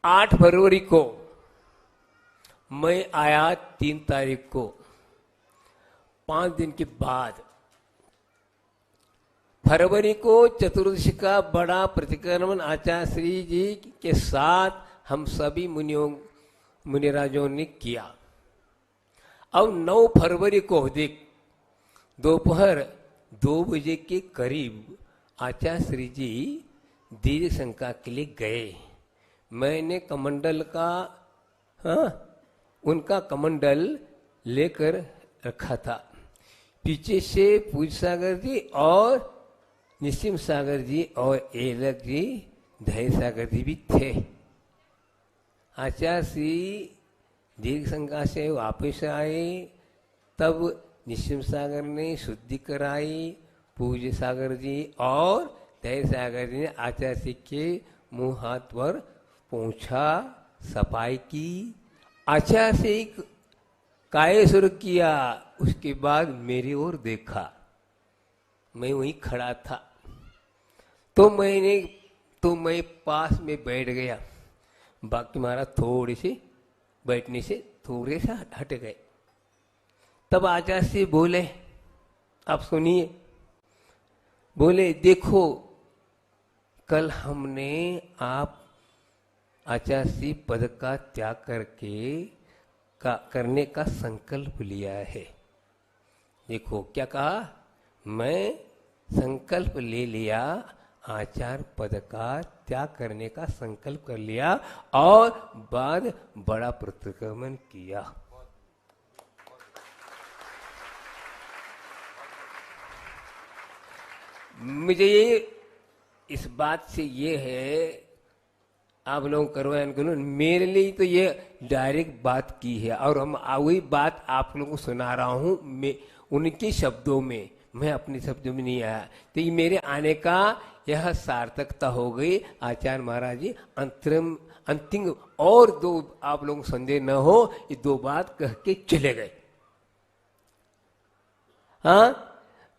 8 फरवरी को मैं आया, 3 तारीख को, 5 दिन के बाद फरवरी को चतुर्दशी का बड़ा प्रतिक्रमण आचार्य श्री जी के साथ हम सभी मुनिराजों ने किया। अब 9 फरवरी को देख दोपहर 2 बजे के करीब आचार्य श्री जी दीर्घ शंका के लिए गए। मैंने कमंडल का उनका कमंडल लेकर रखा था। पीछे से पूज सागर जी और निसिम सागर जी और एलक जी, धैर्य सागर जी भी थे। आचार्य श्री दीर्घ शंका से वापस आए, तब निसिम सागर ने शुद्धि कराई। पूज्य सागर जी और धैर्य सागर जी ने आचार्य श्री के मुंह हाथ पर पहुंचा, सफाई की। आचार्य श्री काय शुरू किया, उसके बाद मेरी ओर देखा। मैं वहीं खड़ा था, तो मैं पास में बैठ गया। बाकी महाराज थोड़े से बैठने से थोड़े सा हट गए। तब आचार्य से बोले, आप सुनिए, बोले देखो कल हमने आप आचार्य श्री पद का त्याग करने का संकल्प लिया है। देखो क्या कहा, मैं संकल्प ले लिया, आचार्य पद का त्याग करने का संकल्प कर लिया और बाद बड़ा प्रतिक्रमण किया। मुझे इस बात से ये है, आप लोग करवाएं करो, मेरे लिए तो ये डायरेक्ट बात की है और हम वही बात आप लोगों को सुना रहा हूं, मैं उनके शब्दों में, मैं अपने शब्दों में नहीं आया। तो ये मेरे आने का यह सार्थकता हो गई। आचार्य महाराज जी अंतिम और 2 आप लोगों को संदेह न हो, ये 2 बात कह के चले गए। हाँ,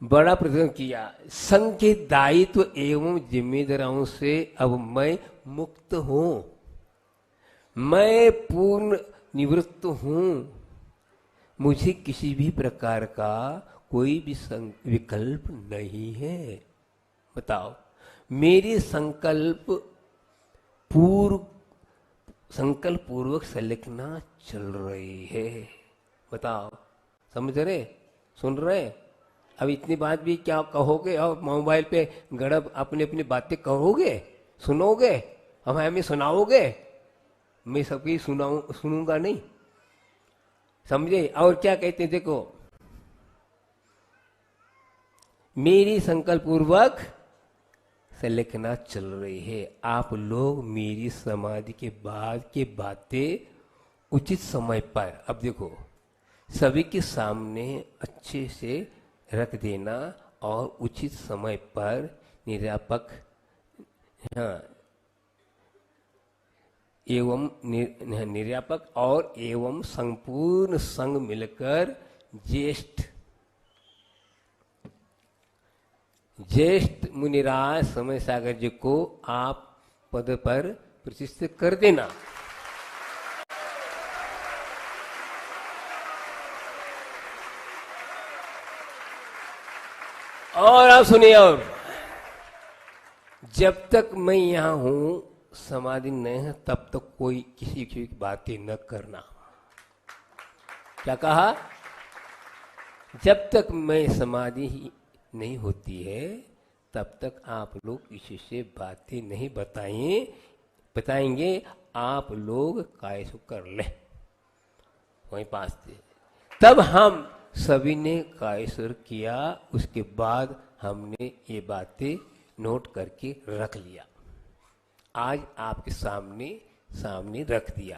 बड़ा प्रतिक्रमण किया। संघ के दायित्व एवं जिम्मेदारियों से अब मैं मुक्त हूं, मैं पूर्ण निवृत्त हूं। मुझे किसी भी प्रकार का कोई भी विकल्प नहीं है। बताओ, मेरी संकल्प पूर्वक संलेखना चल रही है। बताओ, समझ रहे, सुन रहे? अब इतनी बात भी क्या कहोगे, और मोबाइल पे गड़ब अपनी अपनी बातें कहोगे, सुनोगे, हमें सुनाओगे? मैं सबकी सुनूंगा नहीं, समझे? और क्या कहते हैं, देखो, मेरी संकल्प पूर्वक संलेखना चल रही है। आप लोग मेरी समाधि के बाद के बातें उचित समय पर, अब देखो, सभी के सामने अच्छे से रख देना और उचित समय पर निरापक एवं निर्यापक और एवं संपूर्ण संग मिलकर ज्येष्ठ मुनिराज समय सागर जी को आप पद पर प्रतिष्ठित कर देना। और आप सुनिए, और जब तक मैं यहां हूं, समाधि नहीं है, तब तक कोई किसी की बातें न करना। क्या कहा? जब तक मैं समाधि ही नहीं होती है, तब तक आप लोग किसी से बातें नहीं बताएंगे। आप लोग कायसु कर ले वहीं पास थे। तब हम सभी ने कायसुर किया। उसके बाद हमने ये बातें नोट करके रख लिया। आज आपके सामने रख दिया।